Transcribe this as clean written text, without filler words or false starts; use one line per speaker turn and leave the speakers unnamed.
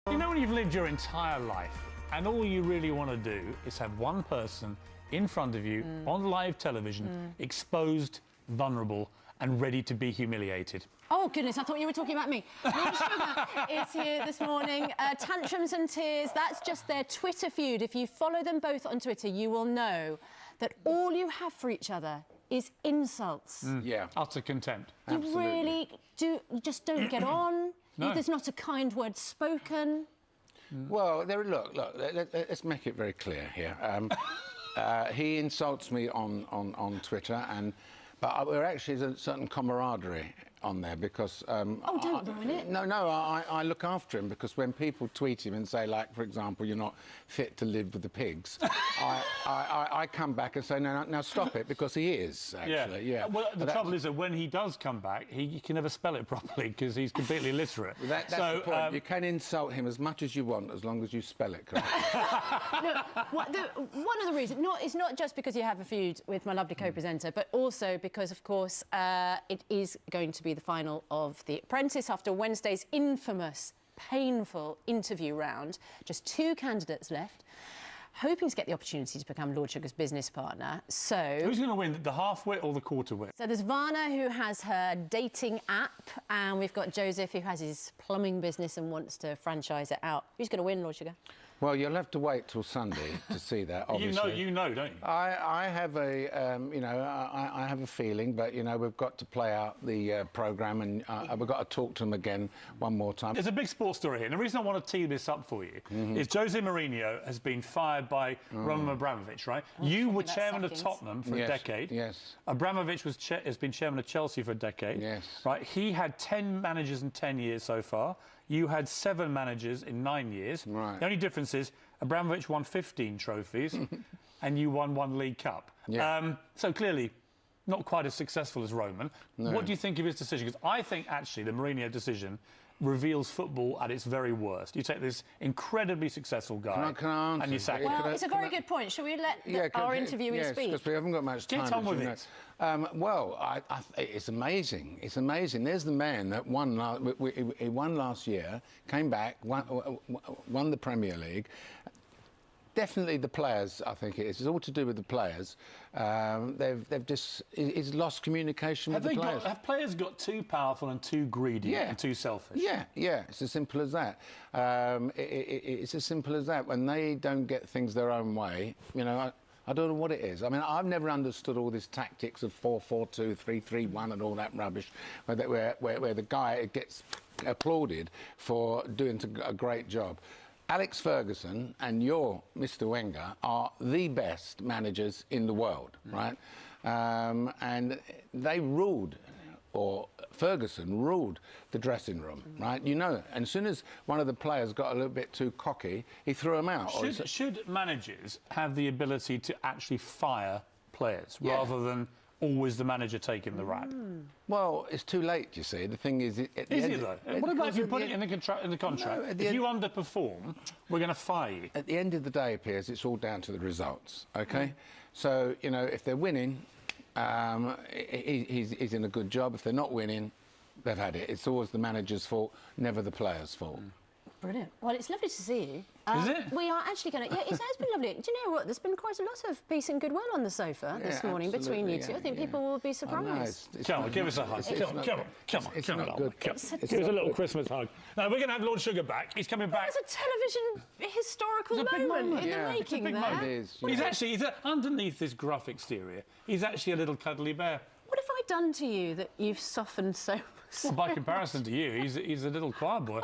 You know when you've lived your entire life and all you really want to do is have one person in front of you on live television, exposed, vulnerable and ready to be humiliated?
Oh, goodness, I thought you were talking about me. Lord Sugar is here this morning. Tantrums and tears, that's just their Twitter feud. If you follow them both on Twitter, you will know that all you have for each other is insults.
Yeah.
Utter contempt.
You really do, you just don't get on.
No.
There's not a kind word spoken.
Well, let's make it very clear here. He insults me on Twitter, but we're actually there's a certain camaraderie on there because...
Oh, don't ruin it.
No, I look after him because when people tweet him and say, like, for example, you're not fit to live with the pigs, I come back and say, no, now stop it, because he is, actually. Yeah.
Well, the trouble is that when he does come back, he can never spell it properly because he's completely illiterate.
That's the point. You can insult him as much as you want as long as you spell it correctly.
Look, one of the reasons, it's not just because you have a feud with my lovely co-presenter, but also because, of course, it is going to be the final of The Apprentice after Wednesday's infamous, painful interview round. Just 2 candidates left, hoping to get the opportunity to become Lord Sugar's business partner. So...
Who's going to win, the half-wit or the quarter-wit?
So there's Varna, who has her dating app, and we've got Joseph, who has his plumbing business and wants to franchise it out. Who's going to win, Lord Sugar?
Well, you'll have to wait till Sunday to see that, obviously.
You know, don't you?
I have a, I have a feeling, but, we've got to play out the programme and we've got to talk to them again one more time.
There's a big sports story here, and the reason I want to tee this up for you is Jose Mourinho has been fired by Roman Abramovich, right? You were chairman of Tottenham for a decade.
Yes.
Abramovich has been chairman of Chelsea for a decade.
Yes.
Right? He had 10 managers in 10 years so far. You had 7 managers in 9 years.
Right.
The only difference is Abramovich won 15 trophies and you won 1 League Cup.
Yeah.
So clearly not quite as successful as Roman.
No.
What do you think of his decision? Because I think actually the Mourinho decision reveals football at its very worst. You take this incredibly successful guy
can I answer?
and you sack him.
Well, it's a very good point. Shall we let our interviewee speak?
Yes, because we haven't got much time.
Get on with it.
Well, it's amazing. It's amazing. There's the man that won. He won last year, came back, won the Premier League. Definitely the players, I think it is. It's all to do with the players. He's lost communication with the players.
Have players got too powerful and too greedy and too selfish?
Yeah, it's as simple as that. It's as simple as that. When they don't get things their own way, I don't know what it is. I mean, I've never understood all this tactics of 4-4-2, 3-3-1 and all that rubbish, where the guy gets applauded for doing a great job. Alex Ferguson and your Mr. Wenger are the best managers in the world, right? And they ruled, or Ferguson ruled the dressing room, right? And as soon as one of the players got a little bit too cocky, he threw him out.
Should managers have the ability to actually fire players rather than always the manager taking the rap?
Well, it's too late, you see. The thing is...
Is it, though? What about if you put it in the contract? No, if you underperform, we're going to fire you.
At the end of the day, Piers, it's all down to the results, OK? So, if they're winning, he's in a good job. If they're not winning, they've had it. It's always the manager's fault, never the player's fault.
Brilliant. Well, it's lovely to see you.
Is it?
We are actually going to... Yeah, it has been lovely. Do you know what? There's been quite a lot of peace and goodwill on the sofa this morning between you two. I think people will be surprised.
Come on, give us a hug. Come on. Give us a little Christmas hug. Now, we're going to have Lord Sugar back. He's coming back.
It's a television historical moment in the making there.
Underneath this gruff exterior, he's actually a little cuddly bear.
What have I done to you that you've softened so much?
Well, by comparison to you, he's a little choir boy.